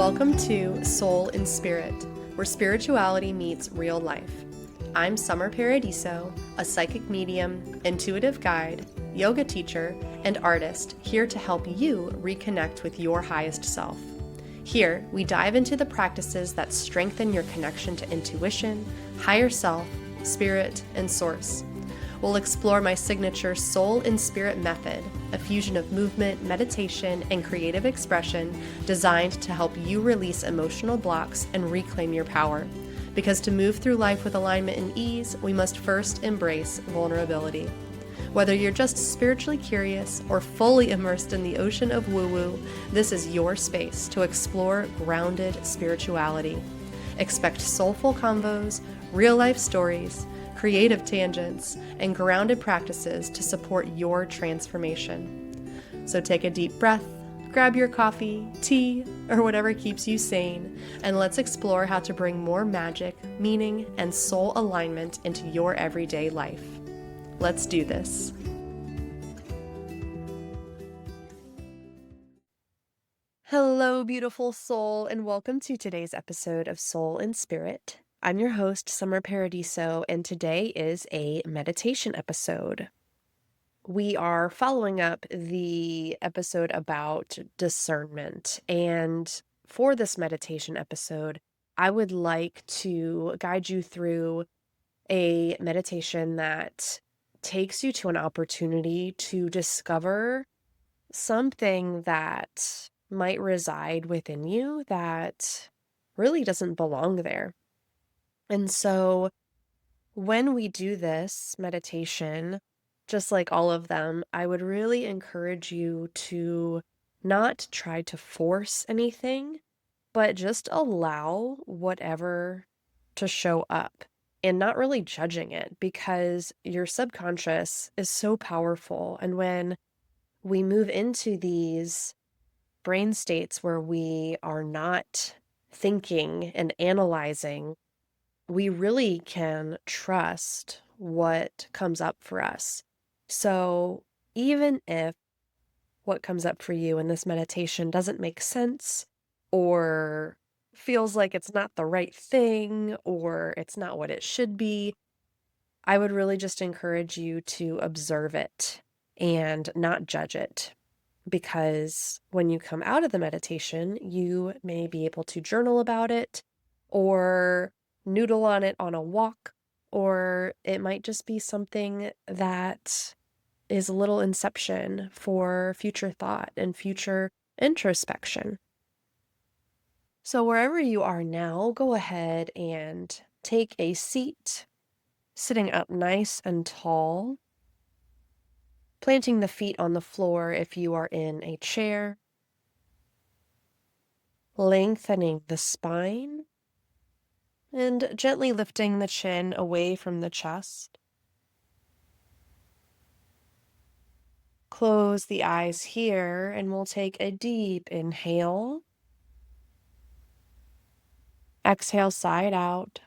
Welcome to Soul in Spirit, where spirituality meets real life. I'm Summer Paradiso, a psychic medium, intuitive guide, yoga teacher, and artist here to help you reconnect with your highest self. Here, we dive into the practices that strengthen your connection to intuition, higher self, spirit, and source. We'll explore my signature Soul in Spirit method, a fusion of movement, meditation, and creative expression designed to help you release emotional blocks and reclaim your power. Because to move through life with alignment and ease, we must first embrace vulnerability. Whether you're just spiritually curious or fully immersed in the ocean of woo-woo, this is your space to explore grounded spirituality. Expect soulful convos, real-life stories, creative tangents, and grounded practices to support your transformation. So take a deep breath, grab your coffee, tea, or whatever keeps you sane, and let's explore how to bring more magic, meaning, and soul alignment into your everyday life. Let's do this. Hello, beautiful soul, and welcome to today's episode of Soul in Spirit. I'm your host, Summer Paradiso, and today is a meditation episode. We are following up the episode about discernment, and for this meditation episode, I would like to guide you through a meditation that takes you to an opportunity to discover something that might reside within you that really doesn't belong there. And so when we do this meditation, just like all of them, I would really encourage you to not try to force anything, but just allow whatever to show up and not really judging it, because your subconscious is so powerful. And when we move into these brain states where we are not thinking and analyzing, we really can trust what comes up for us. So even if what comes up for you in this meditation doesn't make sense, or feels like it's not the right thing, or it's not what it should be, I would really just encourage you to observe it and not judge it. Because when you come out of the meditation, you may be able to journal about it or noodle on it on a walk, or it might just be something that is a little inception for future thought and future introspection. So wherever you are now, go ahead and take a seat, sitting up nice and tall, planting the feet on the floor if you are in a chair, lengthening the spine, and gently lifting the chin away from the chest. Close the eyes here, and we'll take a deep inhale. Exhale, side out.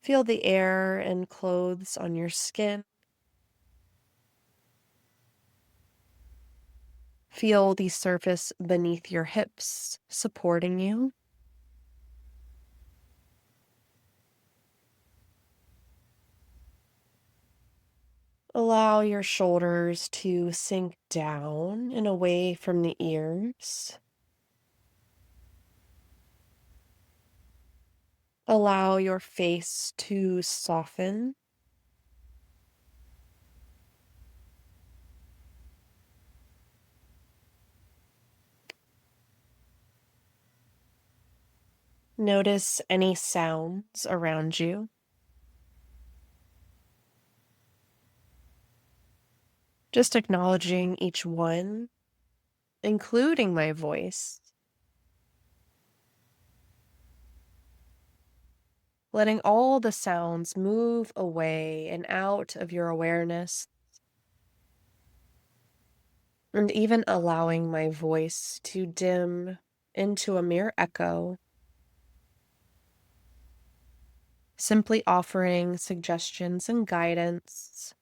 Feel the air and clothes on your skin. Feel the surface beneath your hips supporting you. Allow your shoulders to sink down and away from the ears. Allow your face to soften. Notice any sounds around you. Just acknowledging each one, including my voice. Letting all the sounds move away and out of your awareness. And even allowing my voice to dim into a mere echo. Simply offering suggestions and guidance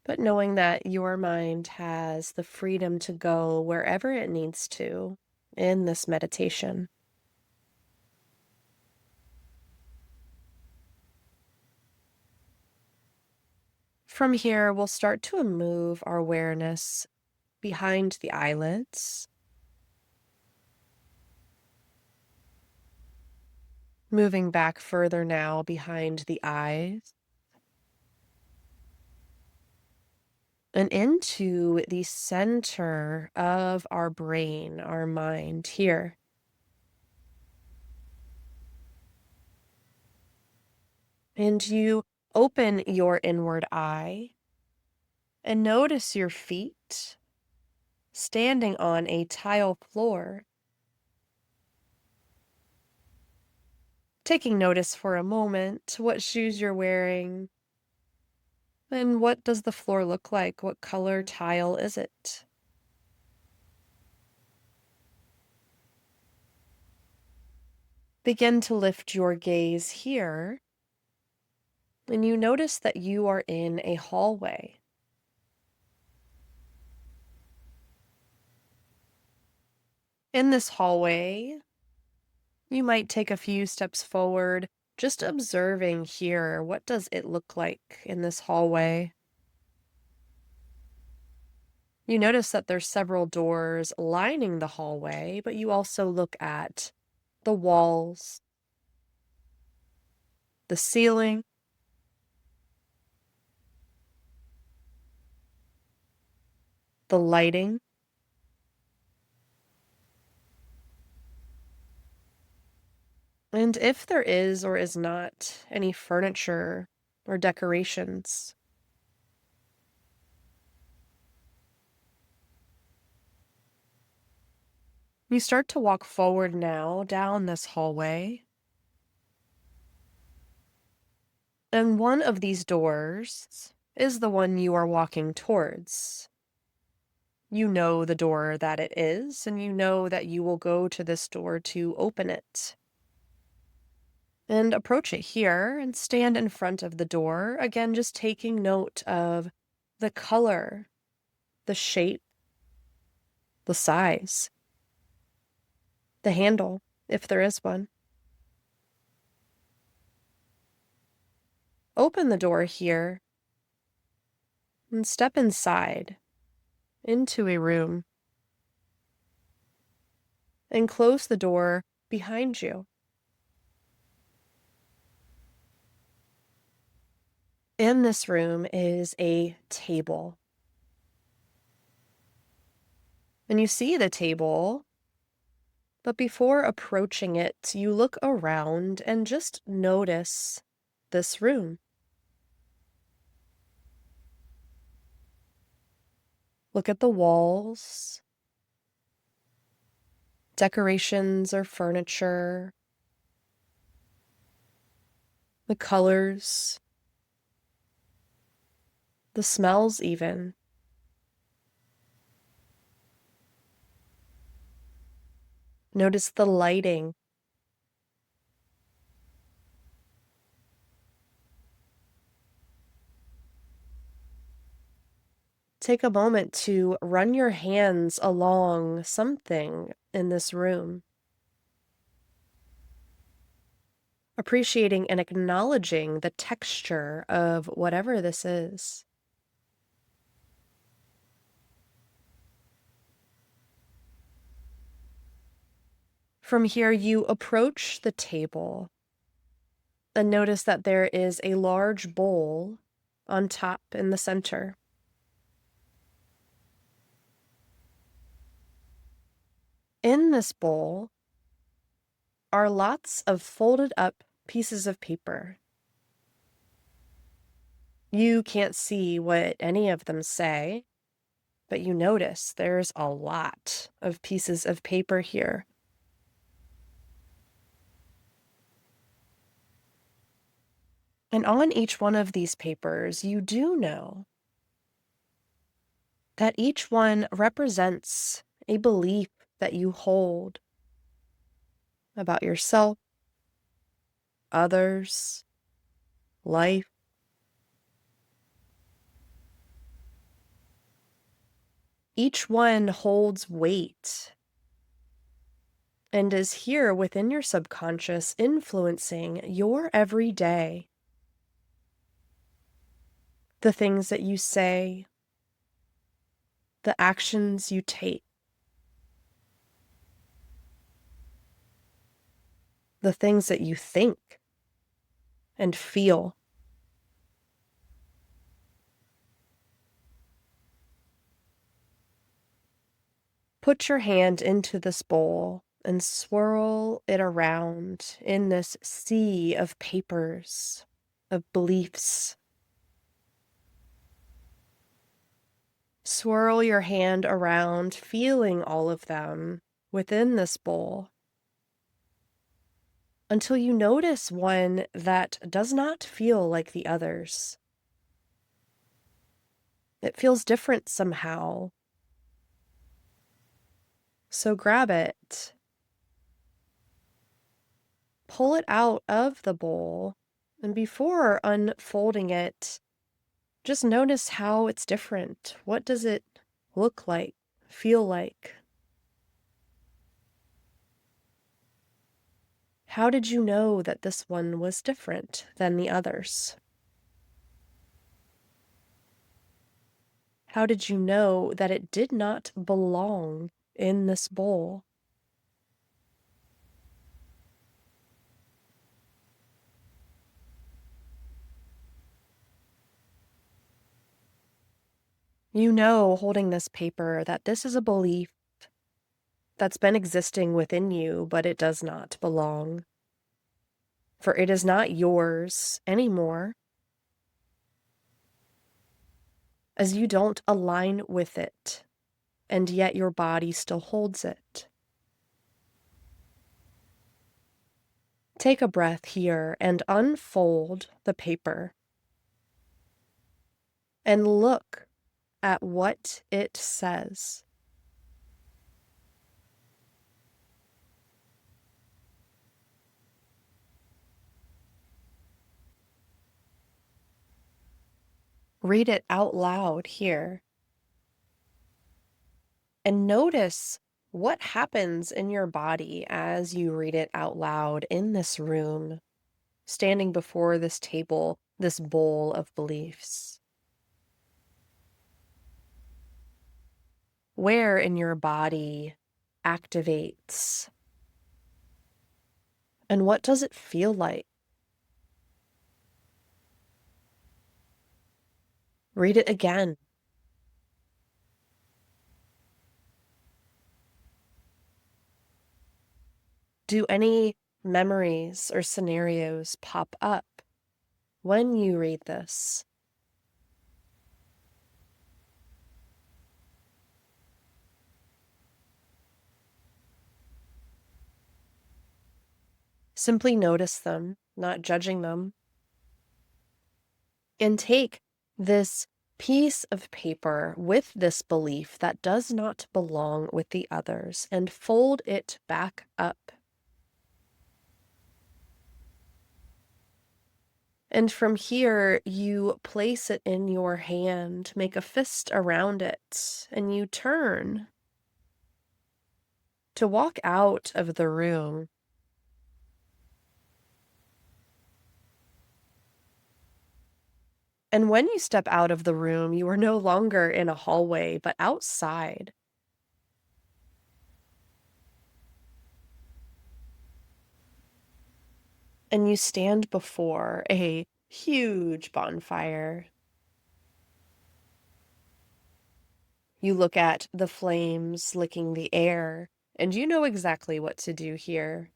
but knowing that your mind has the freedom to go wherever it needs to in this meditation. From here, we'll start to move our awareness behind the eyelids, moving back further now behind the eyes and into the center of our brain, our mind here. And you open your inward eye and notice your feet standing on a tile floor. Taking notice for a moment what shoes you're wearing and what does the floor look like? What color tile is it? Begin to lift your gaze here, and you notice that you are in a hallway. In this hallway, you might take a few steps forward, just observing here. What does it look like in this hallway? You notice that there's several doors lining the hallway, but you also look at the walls, the ceiling, the lighting, and if there is or is not any furniture or decorations. You start to walk forward now down this hallway, and one of these doors is the one you are walking towards. You know the door that it is, and you know that you will go to this door to open it. And approach it here and stand in front of the door, again, just taking note of the color, the shape, the size, the handle, if there is one. Open the door here and step inside into a room and close the door behind you. In this room is a table. And you see the table, but before approaching it, you look around and just notice this room. Look at the walls, decorations or furniture, the colors, the smells even. Notice the lighting. Take a moment to run your hands along something in this room, appreciating and acknowledging the texture of whatever this is. From here, you approach the table and notice that there is a large bowl on top in the center. In this bowl are lots of folded up pieces of paper. You can't see what any of them say, but you notice there's a lot of pieces of paper here. And on each one of these papers, you do know that each one represents a belief that you hold about yourself, others, life. Each one holds weight and is here within your subconscious, influencing your everyday. The things that you say, the actions you take, the things that you think and feel. Put your hand into this bowl and swirl it around in this sea of papers, of beliefs. Swirl your hand around, feeling all of them within this bowl until you notice one that does not feel like the others. It feels different somehow. So grab it, pull it out of the bowl, and before unfolding it, just notice how it's different. What does it look like, feel like? How did you know that this one was different than the others? How did you know that it did not belong in this bowl? You know, holding this paper, that this is a belief that's been existing within you, but it does not belong. For it is not yours anymore, as you don't align with it, and yet your body still holds it. Take a breath here and unfold the paper and look at what it says. Read it out loud here and notice what happens in your body as you read it out loud in this room, standing before this table, this bowl of beliefs. Where in your body activates? And what does it feel like? Read it again. Do any memories or scenarios pop up when you read this? Simply notice them, not judging them, and take this piece of paper with this belief that does not belong with the others and fold it back up. And from here, you place it in your hand, make a fist around it, and you turn to walk out of the room. And when you step out of the room, you are no longer in a hallway, but outside. And you stand before a huge bonfire. You look at the flames licking the air, and you know exactly what to do here.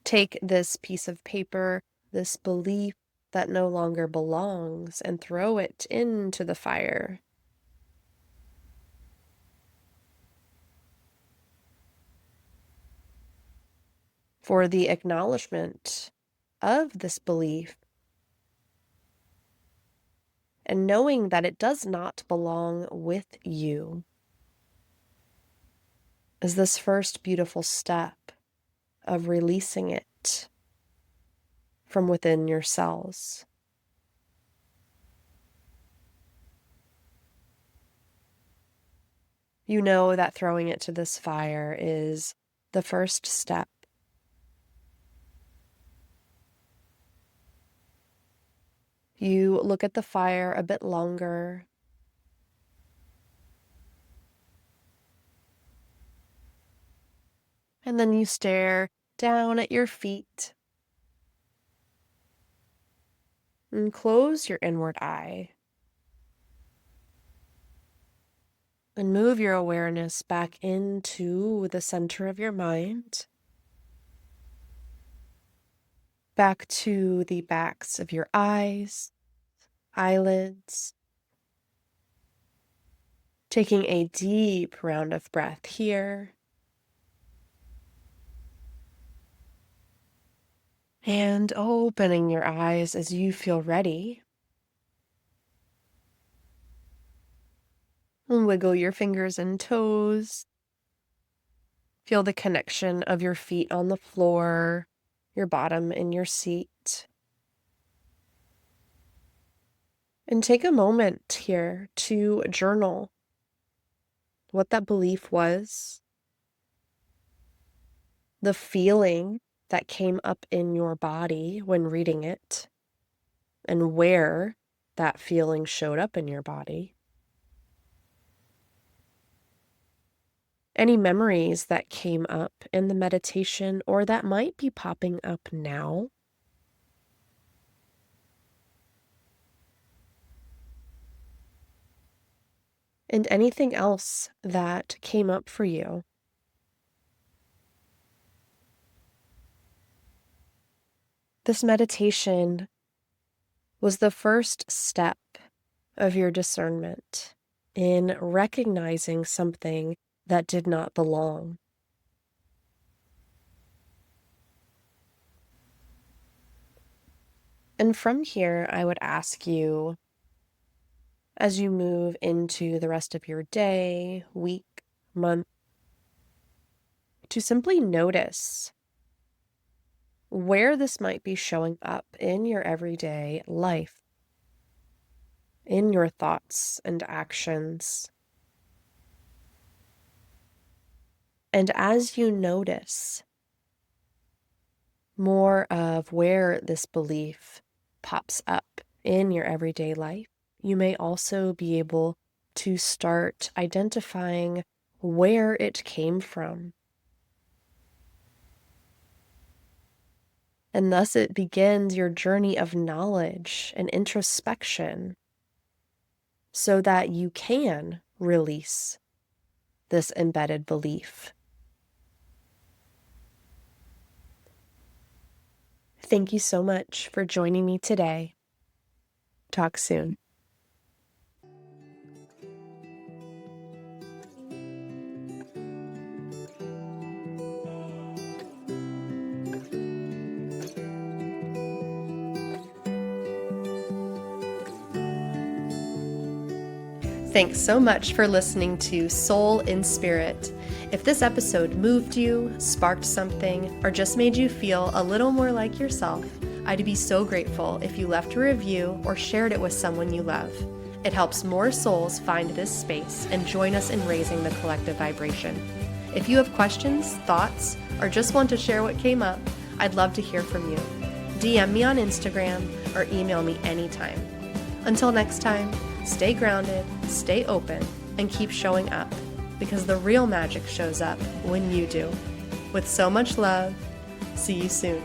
Take this piece of paper, this belief that no longer belongs, and throw it into the fire. For the acknowledgement of this belief and knowing that it does not belong with you is this first beautiful step of releasing it from within your cells. You know that throwing it to this fire is the first step. You look at the fire a bit longer. And then you stare down at your feet and close your inward eye. And move your awareness back into the center of your mind, back to the backs of your eyes, eyelids. Taking a deep round of breath here. And opening your eyes as you feel ready. And wiggle your fingers and toes. Feel the connection of your feet on the floor, your bottom in your seat. And take a moment here to journal what that belief was, the feeling that came up in your body when reading it, and where that feeling showed up in your body. Any memories that came up in the meditation or that might be popping up now. And anything else that came up for you. This meditation was the first step of your discernment in recognizing something that did not belong. And from here, I would ask you, as you move into the rest of your day, week, month, to simply notice where this might be showing up in your everyday life, in your thoughts and actions. And as you notice more of where this belief pops up in your everyday life, you may also be able to start identifying where it came from. And thus it begins your journey of knowledge and introspection so that you can release this embedded belief. Thank you so much for joining me today. Talk soon. Thanks so much for listening to Soul in Spirit. If this episode moved you, sparked something, or just made you feel a little more like yourself, I'd be so grateful if you left a review or shared it with someone you love. It helps more souls find this space and join us in raising the collective vibration. If you have questions, thoughts, or just want to share what came up, I'd love to hear from you. DM me on Instagram or email me anytime. Until next time, stay grounded, stay open, and keep showing up, because the real magic shows up when you do. With so much love, see you soon.